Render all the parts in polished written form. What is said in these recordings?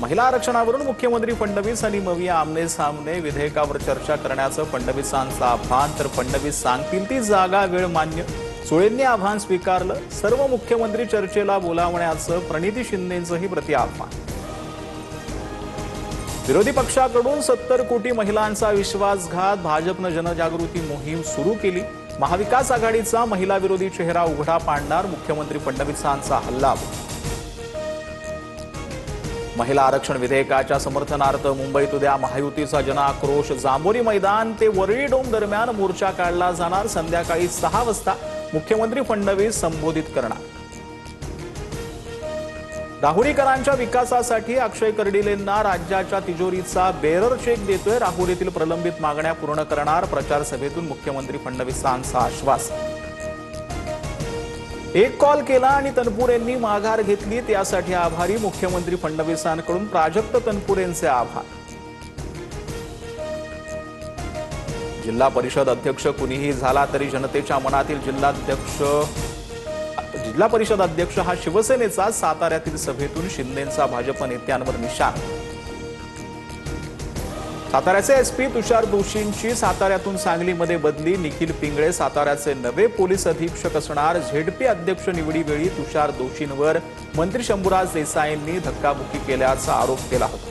महिला आरक्षणावरून मुख्यमंत्री फडणवीस आणि मविया आमने सामने विधेयकावर चर्चा करण्याचं फडणवीसांचं आव्हान, तर फडणवीस सांगतील ती जागा वेळ मान्य. सुळेंनी आव्हान स्वीकारलं. सर्व मुख्यमंत्री चर्चेला बोलावण्याचं प्रणिती शिंदेंचंही प्रति आव्हान. विरोधी पक्षाकडून 70 कोटी महिलांचा विश्वासघात. भाजपनं जनजागृती मोहीम सुरू केली. महाविकास आघाडीचा महिला विरोधी चेहरा उघडा पाडणार मुख्यमंत्री फडणवीसांचा हल्लाबोल. महिला आरक्षण विधेयकाच्या समर्थनार्थ मुंबईत उद्या महायुतीचा जनआक्रोश. जांभोरी मैदान ते वरळी डोम दरम्यान मोर्चा काढला जाणार. संध्याकाळी 6 वाजता मुख्यमंत्री फडणवीस संबोधित करणार. राहुरीकरांच्या विकासासाठी अक्षय कर्डिलेंना राज्याच्या तिजोरीचा बेरर चेक देतोय. राहुरीतील प्रलंबित मागण्या पूर्ण करणार. प्रचार सभेतून मुख्यमंत्री फडणवीसांचं आश्वासन. एक कॉल केला आणि तनपुरेंनी माघार घेतली, त्यासाठी आभारी. मुख्यमंत्री फडणवीसांकडून प्राजक्त तनपुरेंचे आभार. जिल्हा परिषद अध्यक्ष कुणीही झाला तरी जनतेच्या मनातील जिल्हा परिषद अध्यक्ष हा शिवसेनेचा. साताऱ्यातील सभेतून शिंदेंचा भाजप नेत्यांवर निशाण. साताऱ्याचे एसपी तुषार दोशींची साताऱ्यातून सांगलीमध्ये बदली. निखिल पिंगळे साताऱ्याचे नवे पोलीस अधीक्षक असणार. झेडपी अध्यक्ष निवडीवेळी तुषार दोशींवर मंत्री शंभूराज देसाईंनी धक्काबुक्की केल्याचा आरोप केला होता.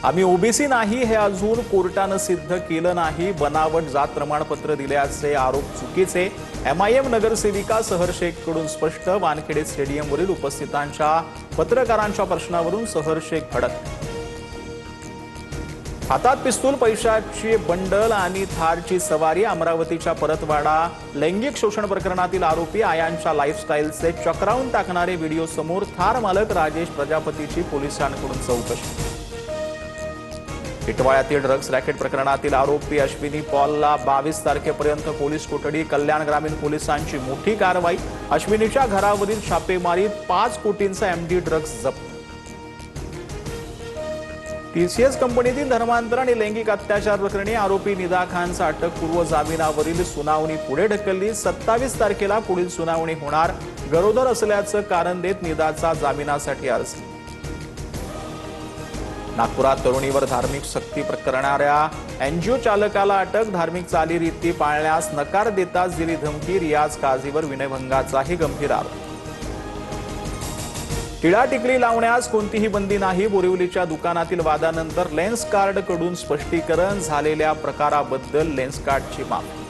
आम्ही ओबीसी नाही हे अजून कोर्टानं सिद्ध केलं नाही. बनावट जात प्रमाणपत्र दिल्याचे आरोप चुकीचे. एमआयएम नगरसेविका सहर शेखकडून स्पष्ट. वानखेडे स्टेडियमवरील उपस्थितांच्या पत्रकारांच्या प्रश्नावरून सहर शेख भडक. हातात पिस्तूल, पैशाची बंडल आणि थारची सवारी. अमरावतीच्या परतवाडा लैंगिक शोषण प्रकरणातील आरोपी आयांच्या लाईफस्टाईलचे चक्रावून टाकणारे व्हिडिओ समोर. थार मालक राजेश प्रजापतीची पोलिसांकडून चौकशी. टिटवाळ्यातील ड्रग्ज रॅकेट प्रकरणातील आरोपी अश्विनी पॉलला 22 तारखेपर्यंत पोलीस कोठडी. कल्याण ग्रामीण पोलिसांची मोठी कारवाई. अश्विनीच्या घरावरील छापेमारीत 5 कोटींचा एमडी ड्रग्ज जप्त. टीसीएस कंपनीतील धर्मांतर आणि लैंगिक अत्याचार प्रकरणी आरोपी निदा खानचा अटकपूर्व जामिनावरील सुनावणी पुढे ढकलली. 27 तारखेला पुढील सुनावणी होणार. गरोदर असल्याचं कारण देत निदाचा जामिनासाठी अर्ज. नागपुरात तरुणीवर धार्मिक सक्ती करणाऱ्या एनजीओ चालकाला अटक. धार्मिक चालीरीती पाळण्यास नकार देताच दिली धमकी. रियाज काझीवर विनयभंगाचाही गंभीर आरोप. टिळा टिकली लावण्यास कोणतीही बंदी नाही. बोरिवलीच्या दुकानातील वादानंतर लेन्स कार्ड कडून स्पष्टीकरण. झालेल्या प्रकाराबद्दल लेन्स कार्डची माफी.